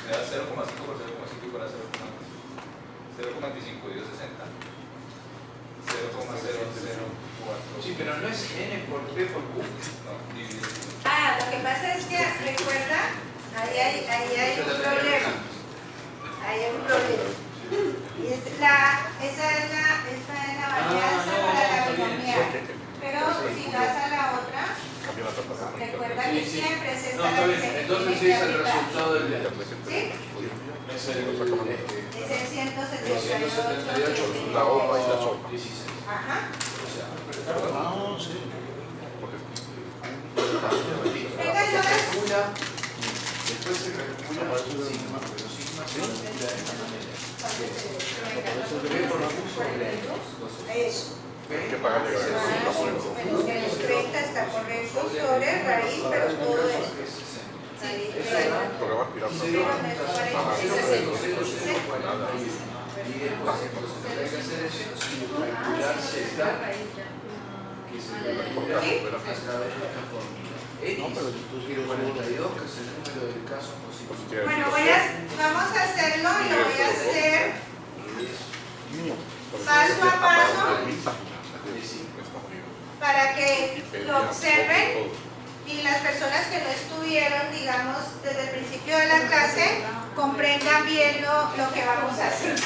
Me da 0,5 por 0,5 igual a 0,25 dividido 60. 0,004. Sí, pero no es n por p por q. No, dividido. Ah, lo que pasa es que, recuerda, ahí hay un problema. Ahí hay un problema. Y esa es la varianza para la binomial. Pero si vas a la otra, recuerda que siempre es esta No, la está que bien. se Entonces tiene sí que es el aplicar. resultado del día. ¿Sí? Es el Es el 178. La OPA y la SOPA. 16. Ajá. Ah, sí. Venga, yo Después se calcula sigma, pero sigma se calcula de esta manera. P por q sobre 12. Eso. Que pagar de Menos que el 30 está correcto sobre raíz, pero todo eso. programa aspirando. Pero no es 46. Y después entonces lo que hay que hacer es calcular z, que se calcula a través de esta fórmula. X quiero 42, que es el número del caso positivo. Bueno, vamos a hacerlo y lo voy a hacer paso a paso para que lo observen y las personas que no estuvieron, digamos, desde el principio de la clase, comprendan bien lo que vamos a hacer.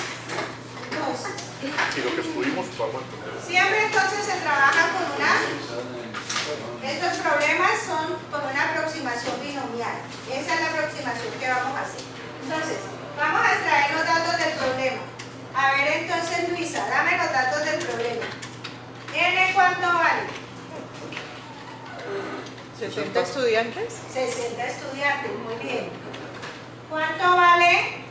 Entonces, Y lo que estuvimos, vamos a entender. siempre entonces se trabaja con estos problemas son con una aproximación binomial. Esa es la aproximación que vamos a hacer. Entonces, vamos a extraer los datos del problema. A ver entonces, Luisa, dame los datos del problema. ¿N cuánto vale? 60 estudiantes. 60 estudiantes, muy bien. ¿Cuánto vale?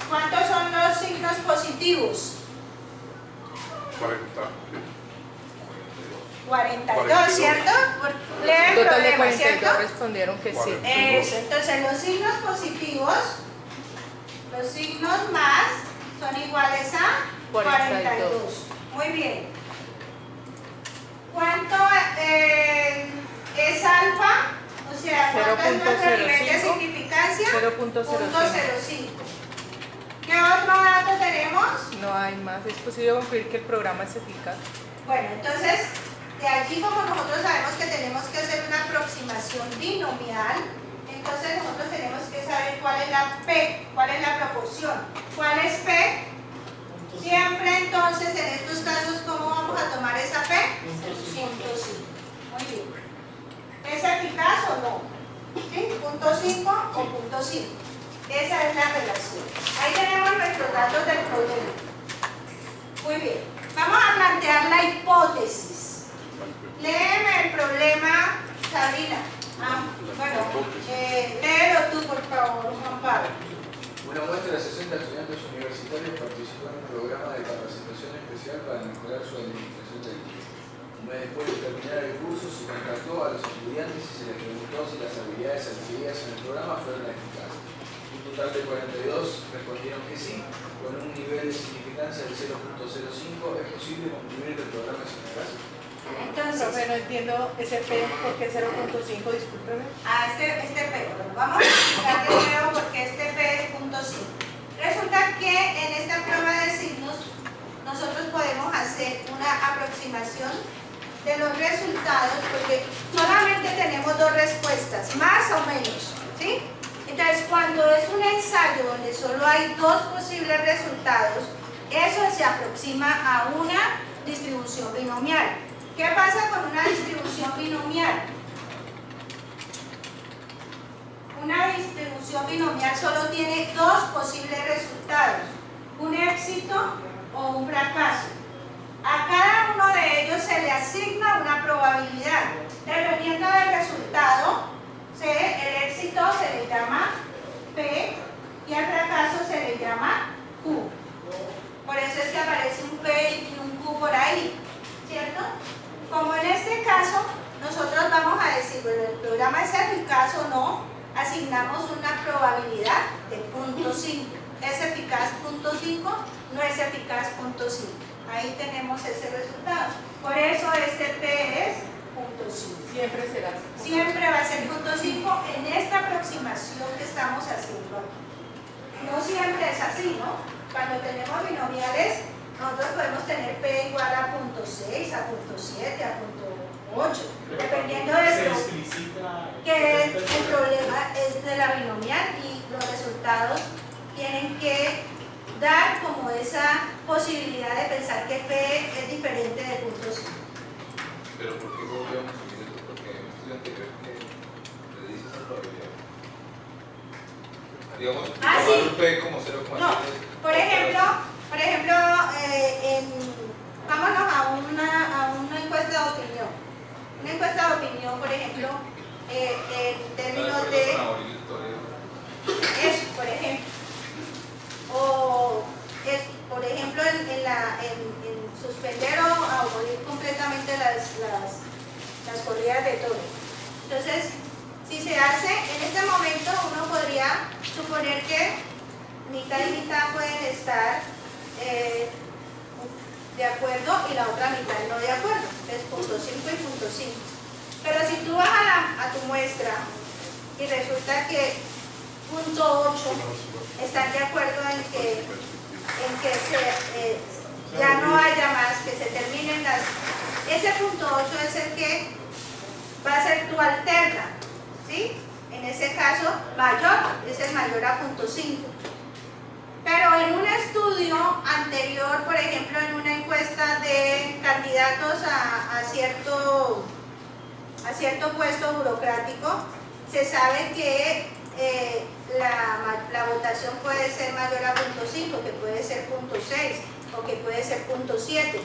¿Cuántos son los signos positivos? 40. 42, ¿cierto? Lee el Total de problema, ¿cierto? 42 respondieron que sí. Eso, entonces los signos positivos, los signos más, son iguales a 42. Muy bien. ¿Cuánto es alfa? O sea, ¿cuánto es nuestro nivel de 0.05? significancia? 0.05. 0.05. ¿Qué otro dato tenemos? No hay más. Es posible concluir que el programa es eficaz. Bueno, entonces, de allí como nosotros sabemos que tenemos que hacer una aproximación binomial, entonces nosotros tenemos que saber cuál es la P, cuál es la proporción. ¿Cuál es P? Siempre entonces en estos casos, ¿cómo vamos a tomar esa P? 0.5. Muy bien. ¿Es eficaz o no? ¿Sí? ¿0.5 o 0.5? Esa es la relación. Ahí tenemos nuestros datos del problema. Muy bien. Vamos a plantear la hipótesis. Léeme el problema, Sabrina. Léelo tú, por favor, Juan Pablo. Una muestra de 60 estudiantes universitarios participó en un programa de capacitación especial para mejorar su administración del tiempo. Un mes después de terminar el curso, se contactó a los estudiantes y se les preguntó si las habilidades adquiridas en el programa fueron eficaces. Un total de 42 respondieron que sí. Con un nivel de significancia del 0.05, ¿es posible concluir que el programa es eficaz? Entonces, Profe, no entiendo ese P, ¿por qué 0.5? Discúlpeme. este P. Vamos a explicar de nuevo por qué este P es 0.5. Resulta que en esta prueba de signos nosotros podemos hacer una aproximación de los resultados porque solamente tenemos dos respuestas, más o menos, ¿sí? Entonces, cuando es un ensayo donde solo hay dos posibles resultados, eso se aproxima a una distribución binomial. ¿Qué pasa con una distribución binomial? Una distribución binomial solo tiene dos posibles resultados, un éxito o un fracaso. A cada uno de ellos se le asigna una probabilidad. Dependiendo del resultado, el éxito se le llama P y al fracaso se le llama Q. Por eso es que aparece un P y un Q por ahí, ¿cierto? Como en este caso, nosotros vamos a decir, bueno, el programa es eficaz o no, asignamos una probabilidad de 0.5. ¿Es eficaz 0.5? ¿No es eficaz 0.5? Ahí tenemos ese resultado. Por eso este P es 0.5. Siempre será. Siempre va a ser 0.5 en esta aproximación que estamos haciendo aquí. No siempre es así, ¿no? Cuando tenemos binomiales, nosotros podemos tener P igual a 0.6, a 0.7, a 0.8, dependiendo de Se lo explicita que el problema es de la binomial y los resultados tienen que dar como esa posibilidad de pensar que P es diferente de 0.5. Pero ¿por qué volvemos a subir esto? Porque en el estudio anterior que le dice esa probabilidad. Digamos, Sí. un P como 0,7. No, por ejemplo, vámonos a una encuesta de opinión. Una encuesta de opinión, por ejemplo, en términos de eso, por ejemplo. O por ejemplo, en suspender o abolir completamente las corridas de toros. Entonces, si se hace, en este momento uno podría suponer que mitad y mitad pueden estar de acuerdo y la otra mitad no de acuerdo, es 0.5 y 0.5. Pero si tú vas a tu muestra y resulta que 0.8 están de acuerdo en que ya no haya más, que se terminen ese 0.8 es el que va a ser tu alterna, ¿sí? En ese caso, mayor, es el mayor a 0.5. Pero en un estudio anterior, por ejemplo, en una encuesta de candidatos a cierto puesto burocrático, se sabe que la votación puede ser mayor a 0.5, que puede ser 0.6 o que puede ser 0.7.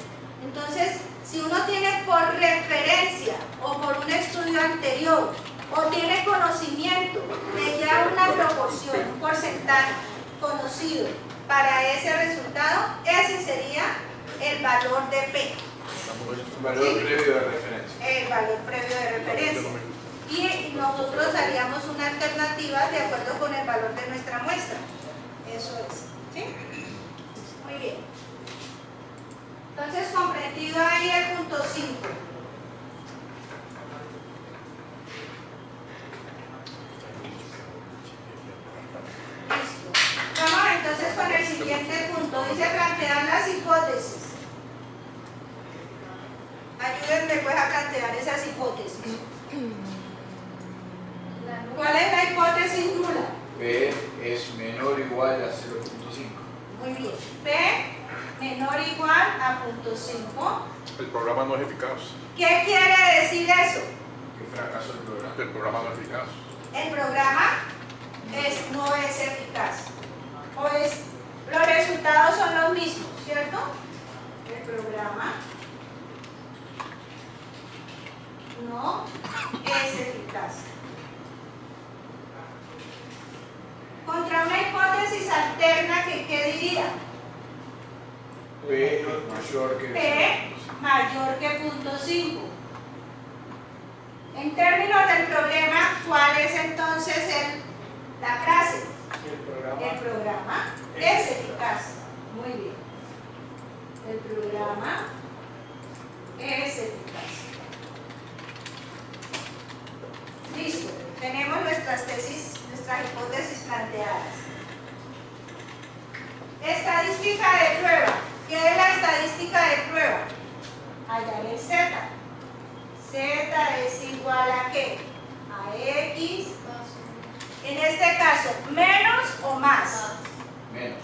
Entonces, si uno tiene por referencia o por un estudio anterior o tiene conocimiento de ya una proporción, un porcentaje conocido para ese resultado, ese sería el valor de P. Un valor previo de referencia. El valor previo de referencia. Y nosotros haríamos una alternativa de acuerdo con el valor de nuestra muestra. Eso es. ¿Sí? Muy bien. Entonces, comprendido ahí el punto 5. Listo. Vamos entonces con el siguiente punto. Dice plantear las hipótesis. Ayúdenme pues a plantear esas hipótesis. ¿Cuál es la hipótesis nula? P es menor o igual a 0.5. Muy bien. P menor o igual a 0.5. El programa no es eficaz. ¿Qué quiere decir eso? Que fracasó el programa. El programa no es eficaz. El programa no es eficaz. Los resultados son los mismos, ¿cierto? El programa no es eficaz. Contra una hipótesis alterna, ¿qué diría? P es mayor que P mayor que 0.5. En términos del problema, ¿cuál es entonces la frase? El programa es eficaz. Muy bien. El programa es eficaz. Listo. Tenemos nuestras tesis, nuestras hipótesis planteadas. Estadística de prueba. ¿Qué es la estadística de prueba? Hallar el Z. Z es igual a ¿qué? A X. En este caso, menos o más. menos.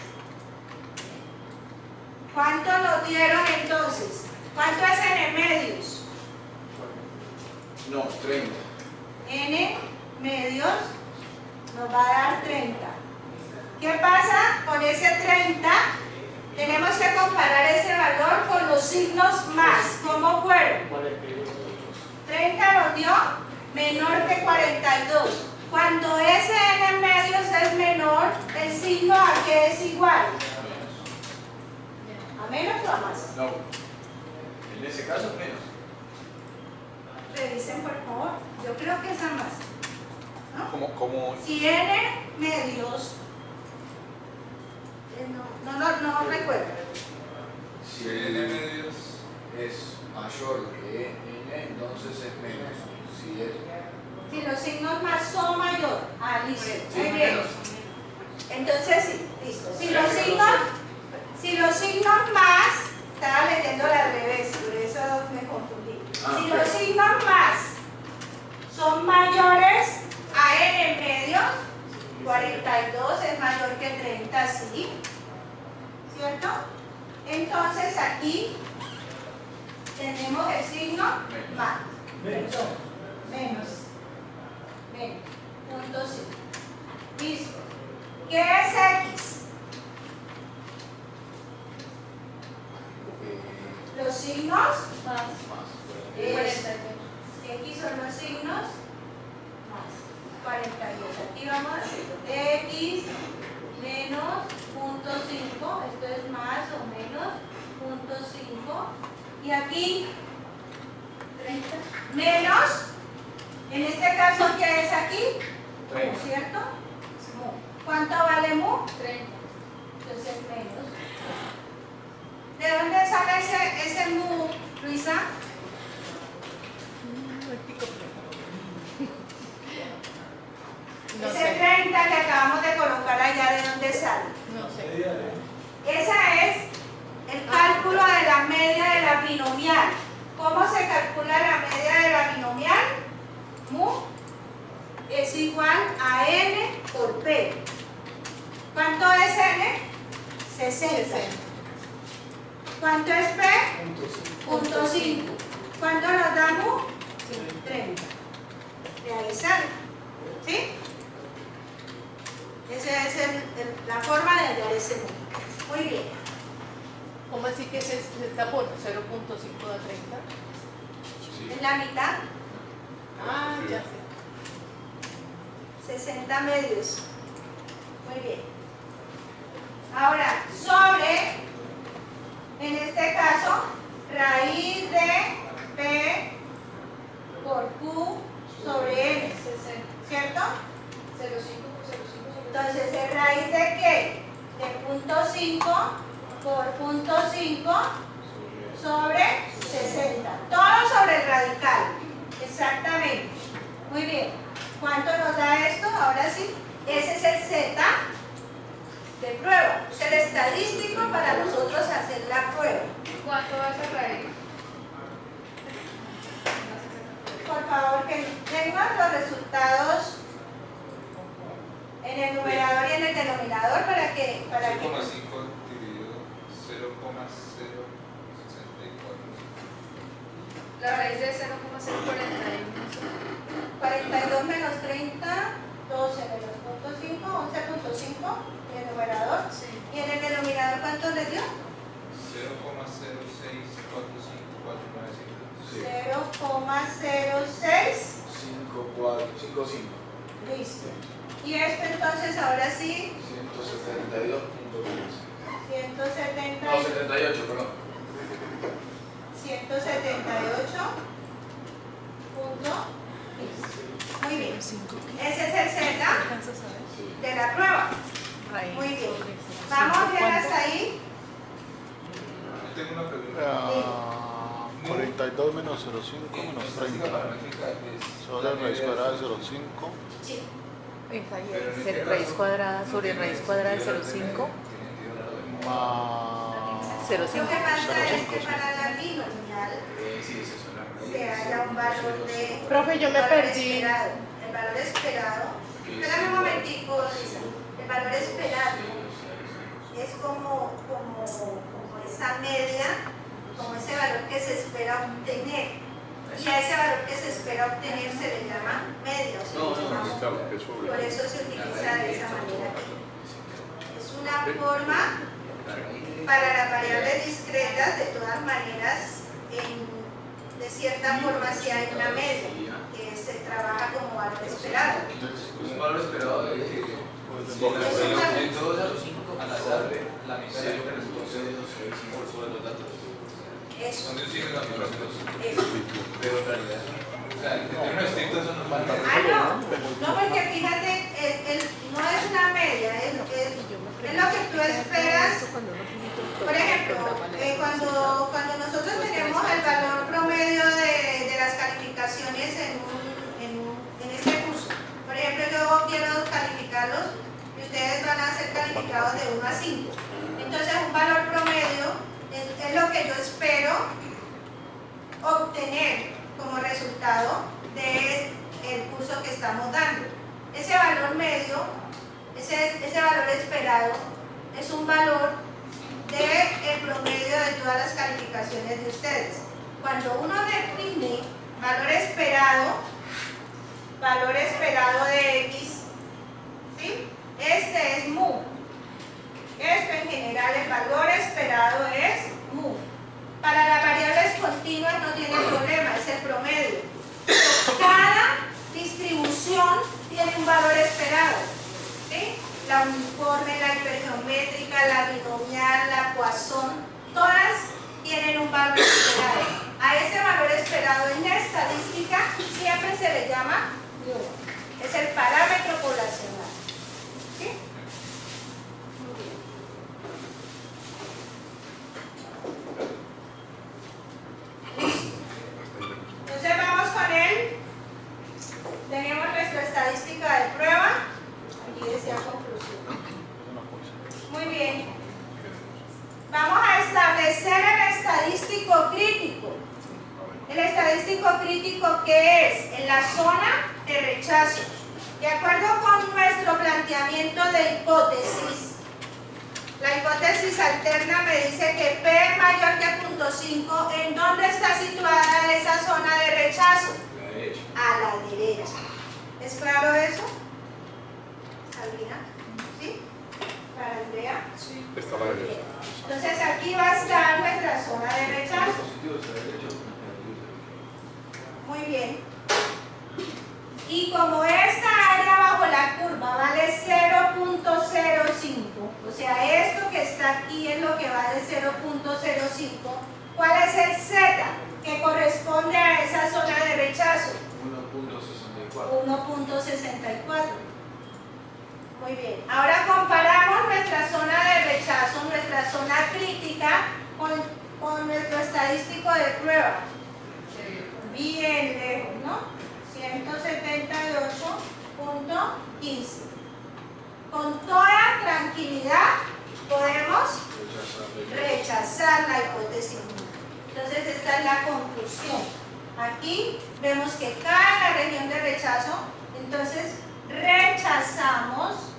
¿Cuánto nos dieron entonces? ¿Cuánto es n medios? No, 30. N medios nos va a dar 30. ¿Qué pasa con ese 30? Tenemos que comparar ese valor con los signos más. ¿Cómo fueron? 30 nos dio menor que 42. Cuando ese n medios es menor, ¿el signo a qué es igual? ¿A menos o a más? No. En ese caso, menos. Revisen por favor. Yo creo que es a más. ¿No? ¿Cómo? Si n medios, no recuerdo. Si N n medios. es mayor que n, entonces es menos. Si es Si los signos más son mayor. Ah, listo. sí, Muy bien. menos. Entonces, sí, listo. Si los signos más, estaba leyendo al revés, por eso me confundí. Si los signos más son mayores a n en medio, 42 es mayor que 30, sí, ¿cierto? Entonces aquí tenemos el signo más, menos, punto 5. Listo. ¿Qué es X? Los signos Más. es, X son los signos más 42. Aquí vamos a hacerlo. X menos punto 5, esto es más o menos punto 5. Y aquí 30 menos, en este caso, ¿qué es aquí? Mu, ¿cierto? Mu. ¿Cuánto vale mu? 30. Entonces menos. ¿De dónde sale ese mu, Luisa? No Ese sé. 30 que acabamos de colocar allá, ¿de dónde sale? No sé. Ese es el cálculo de la media de la binomial. ¿Cómo se calcula la media de la binomial? Mu es igual a n por p. ¿Cuánto es n? 60. ¿Cuánto es p? Punto 5. ¿Cuánto nos da mu? 30. De ahí sale. ¿Sí? Esa es la forma de hallar ese mu. Muy bien. ¿Cómo así que se está por 0.5 a 30? En la mitad, Ah, ya sé. 60 medios. Muy bien. Ahora, sobre, en este caso, raíz de P por Q sobre N, ¿cierto? 0.5 por 0.5 sobre Entonces, ¿es raíz de qué? De punto 5 por punto 5 sobre 60. Todo sobre el radical. Exactamente. Muy bien. ¿Cuánto nos da esto? Ahora sí. Ese es el Z de prueba. Es el estadístico para nosotros hacer la prueba. ¿Cuánto va a ser raíz? Por favor, que tengan los resultados en el numerador y en el denominador para que 0,5 dividido 0,064. La raíz de 0,041. 42 menos 30, 12 menos punto 5, 11.5 en el numerador. Sí. ¿Y en el denominador cuánto le dio? 0,064955. 5455. Listo. Y esto entonces ahora sí, 172.15. 170, No, 78, perdón. 178 punto 15. Muy bien. Ese es el Z de la prueba. Muy bien. Vamos bien hasta ahí. Yo tengo una pregunta. 42 menos 0,5 menos 30 sobre raíz cuadrada de 0,5 Sí. Raíz cuadrada sobre raíz cuadrada de 0,5 más 0,5. Lo que pasa es que 0,5. para la binomial Sí, es eso, la raíz. se halla un valor de... Profe, yo me valor perdí. esperado. El valor esperado. Espérame un momentico, Lisa. El valor esperado es como esa media, como ese valor que se espera obtener. Y a ese valor que se espera obtener se le llama media. O se le llama- Claro, que sobre. por eso se utiliza de esa manera. Es una forma para las variables discretas. De todas maneras, de cierta forma sí hay una media que se trabaja como valor esperado. Un valor esperado de que en todos los 5 al azar, la mitad de lo que resultó ser 2,5 sobre los datos. Eso. Son de un signo de Eso. Pero en realidad, o sea, en términos estrictos eso no falta. Ah, no, porque fíjate, no es una media, es lo que tú esperas. Por ejemplo, cuando nosotros tenemos el valor promedio de las calificaciones en este curso, por ejemplo, yo quiero calificarlos y ustedes van a hacer calificados de 1 a 5. Entonces un valor promedio es lo que yo espero obtener como resultado del curso que estamos dando. Ese valor medio, ese valor esperado, es un valor del promedio de todas las calificaciones de ustedes. Cuando uno define valor esperado de X, ¿sí? Este es mu. Esto en general, el valor esperado es mu. Para las variables continuas no tiene problema, es el promedio. Cada distribución tiene un valor esperado, ¿sí? La uniforme, la hipergeométrica, la binomial, la Poisson, todas tienen un valor esperado. A ese valor esperado en la estadística siempre se le llama mu. Es el parámetro poblacional. ¿Sí? Muy bien. Listo. Entonces vamos con él. Tenemos nuestra estadística de prueba. Aquí decía conclusión. Muy bien. Vamos a establecer el estadístico crítico. El estadístico crítico, ¿qué es? En la zona de rechazo. De acuerdo con nuestro planteamiento de hipótesis, la hipótesis alterna me dice que P es mayor que 0.5. ¿En dónde está situada esa zona de rechazo? A la derecha. ¿Es claro eso? ¿Sabrina? ¿Sí? ¿Para Andrea? Sí, está a la derecha. Entonces aquí va a estar nuestra zona de rechazo. Muy bien. Y como esta área bajo la curva vale 0.05, o sea, esto que está aquí es lo que vale 0.05, ¿cuál es el Z que corresponde a esa zona de rechazo? 1.64. Muy bien. Ahora comparamos nuestra zona de rechazo, nuestra zona crítica, con nuestro estadístico de prueba. Bien lejos, ¿no? 178.15. Con toda tranquilidad podemos rechazar la hipótesis. Entonces esta es la conclusión. Aquí vemos que cae la región de rechazo, entonces rechazamos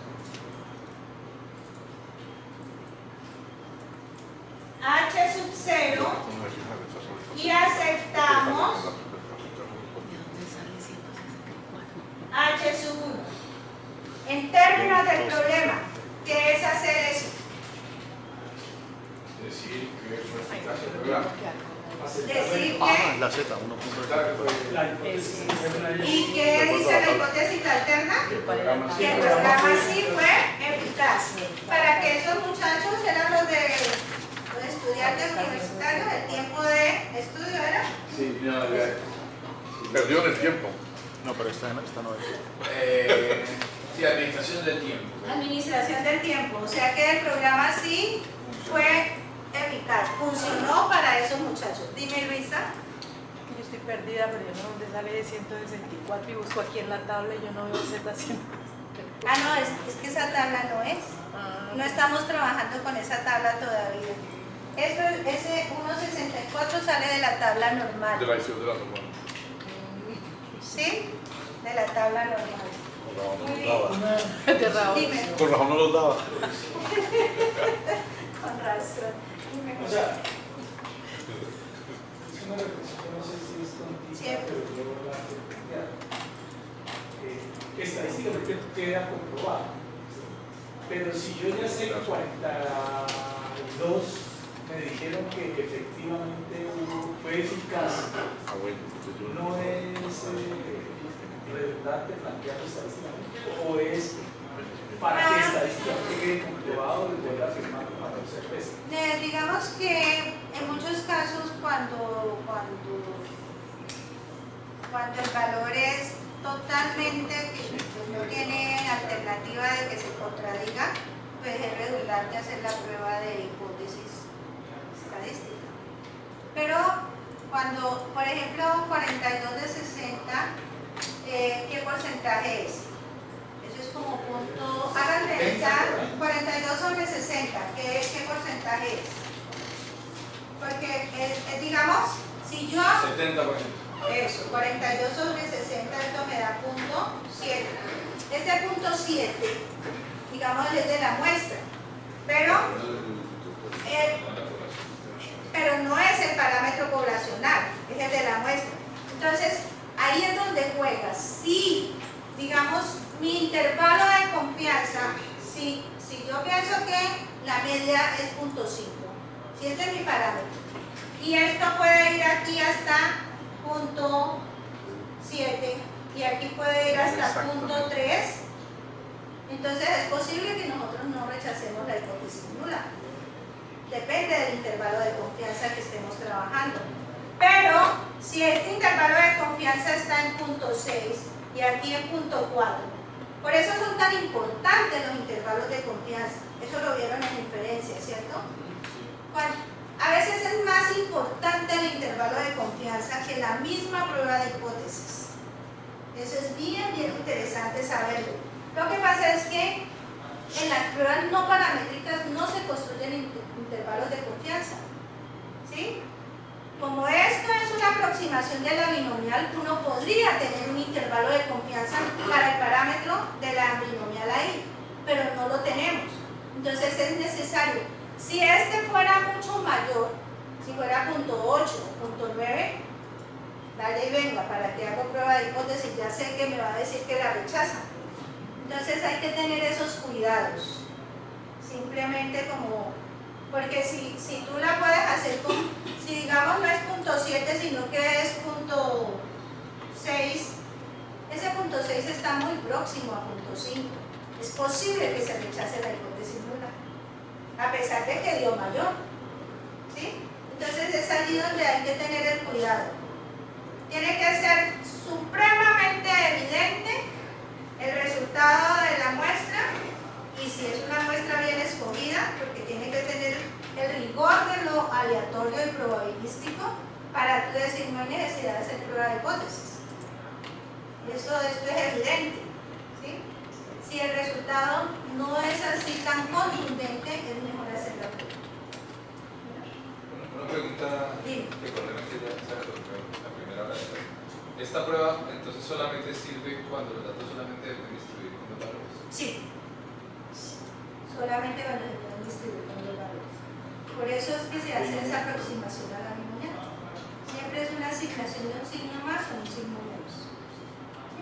H0 y aceptamos H1. En términos del problema, ¿qué es hacer eso? Decir que es una eficacia del programa. Decir La Z, 1.3. ¿Y qué dice la hipótesis alterna? Que el programa sí fue eficaz. Para que esos muchachos eran los estudiantes universitarios, el tiempo de estudio era. Sí, no, Perdió en el tiempo. No, pero esta no es. sí, administración del tiempo. Administración del tiempo, o sea que el programa sí fue eficaz, funcionó para esos muchachos. Dime, Luisa. Yo estoy perdida, pero yo no sé dónde sale de 164 y busco aquí en la tabla y yo no veo Z 164. Ah, no, es que esa tabla no es. No estamos trabajando con esa tabla todavía. Ese 1.64 sale de la tabla normal. De la edición de la normal. ¿Sí? De la tabla normal. Muy bien. De Raúl. Dime. Con razón no los daba. Con razón. Dime. O sea, es una reflexión que no sé si es contigo, Cierto. pero yo la quiero plantear. Estadísticamente queda comprobado. Pero si yo ya sé que 42 me dijeron que efectivamente fue eficaz, ¿no es redundante plantearlo estadísticamente? ¿O es para que estadísticamente quede comprobado y poder afirmarlo para los certeza? Digamos que en muchos casos cuando el valor es totalmente que no tiene alternativa de que se contradiga, pues es redundante hacer la prueba de hipótesis estadística. Pero cuando, por ejemplo, 42 de 60, ¿qué porcentaje es? Eso es como punto, hagan revisar, 42 sobre 60, ¿qué porcentaje es? Porque, digamos, si yo... 70%. Eso, 42 sobre 60, esto me da punto 7. Este punto 7, digamos, es de la muestra, pero no es el parámetro poblacional, es el de la muestra. Entonces, ahí es donde juegas. Si, digamos, mi intervalo de confianza, si yo pienso que la media es punto 5, si este es mi parámetro, y esto puede ir aquí hasta punto 7 y aquí puede ir hasta punto 3, entonces es posible que nosotros no rechacemos la hipótesis nula. Depende del intervalo de confianza que estemos trabajando. Pero si este intervalo de confianza está en punto 6 y aquí en punto 4, por eso son tan importantes los intervalos de confianza. Eso lo vieron en inferencia, ¿cierto? A veces es más importante el intervalo de confianza que la misma prueba de hipótesis. Eso es bien interesante saberlo. Lo que pasa es que en las pruebas no paramétricas no se construyen intervalos de confianza, ¿sí? Como esto es una aproximación de la binomial, uno podría tener un intervalo de confianza para el parámetro de la binomial ahí, pero no lo tenemos. Entonces es necesario. Si este fuera mucho mayor, si fuera punto 8 o punto 9, vaya y venga, para que haga prueba de hipótesis, ya sé que me va a decir que la rechaza. Entonces hay que tener esos cuidados. Simplemente como, porque si tú la puedes hacer con, si digamos no es punto 7, sino que es punto 6, ese punto 6 está muy próximo a punto 5. Es posible que se rechace la hipótesis nula, a pesar de que dio mayor, ¿sí? Entonces es allí donde hay que tener el cuidado. Tiene que ser supremamente evidente el resultado de la muestra, y si es una muestra bien escogida, porque tiene que tener el rigor de lo aleatorio y probabilístico para tú decir no hay necesidad de hacer prueba de hipótesis. Y esto es evidente, ¿sí? Si el resultado no es así tan contundente, es mejor hacer la prueba. Una pregunta que probablemente ya se resolvió la primera vez. ¿Esta prueba entonces solamente sirve cuando los datos solamente deben distribuir con los valores? Sí, solamente cuando se pueden distribuir con los valores. Por eso es que se hace esa aproximación a la binomial. Siempre es una asignación de un signo más o un signo menos. ¿Sí?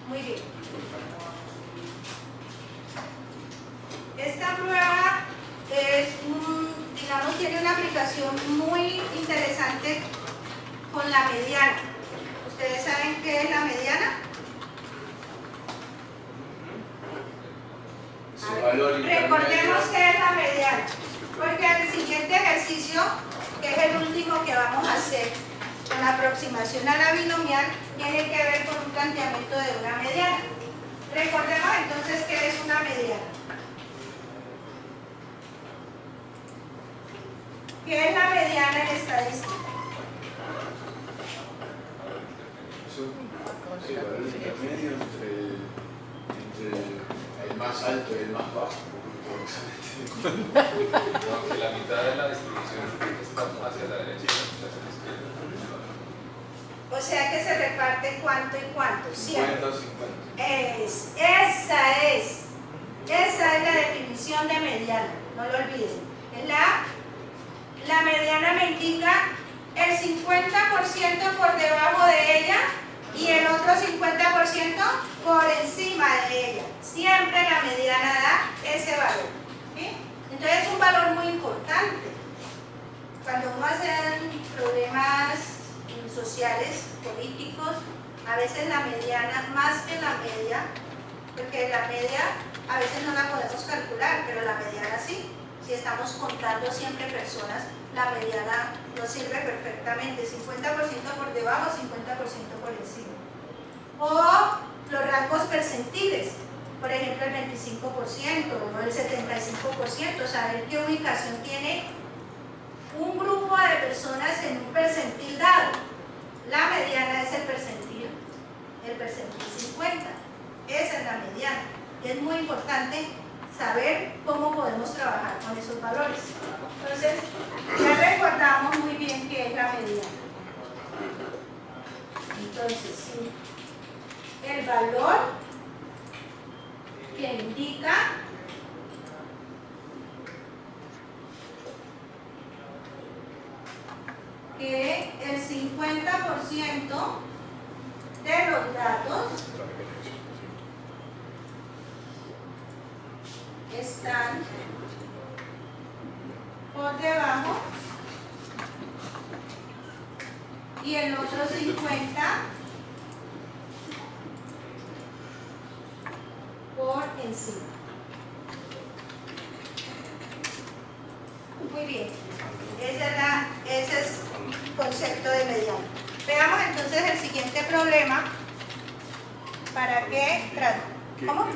Muy bien. Esta prueba es digamos, tiene una aplicación muy interesante con la mediana. ¿Ustedes saben qué es la mediana? Recordemos qué es la mediana, porque el siguiente ejercicio, que es el último que vamos a hacer con la aproximación a la binomial, tiene que ver con un planteamiento de una mediana. Recordemos entonces qué es una mediana. ¿Qué es la mediana en estadística? Sí, valor intermedio entre el más alto y el más bajo. Aunque la mitad de la distribución está hacia la derecha y la mitad hacia la izquierda. O sea que se reparte cuánto y cuánto. 50 o 50. Esa es la definición de mediana, no lo olviden. La mediana me indica el 50% por debajo de ella y el otro 50% por encima de ella. Siempre la mediana da ese valor, ¿sí? Entonces es un valor muy importante. Cuando uno hace problemas sociales, políticos, a veces la mediana, más que la media, porque la media a veces no la podemos calcular, pero la mediana sí. Si estamos contando siempre personas, la mediana nos sirve perfectamente, 50% por debajo, 50% por encima. O los rangos percentiles, por ejemplo el 25% o el 75%, saber qué ubicación tiene un grupo de personas en un percentil dado. La mediana es el percentil 50, esa es la mediana. Y es muy importante saber cómo podemos trabajar con esos valores. Entonces, ya recordamos muy bien qué es la mediana. Entonces, sí, el valor que indica que el 50% de los datos están por debajo y el otro 50 por encima. Muy bien, ese es el concepto de mediano. Veamos entonces el siguiente problema. ¿Para qué trata? ¿Cómo?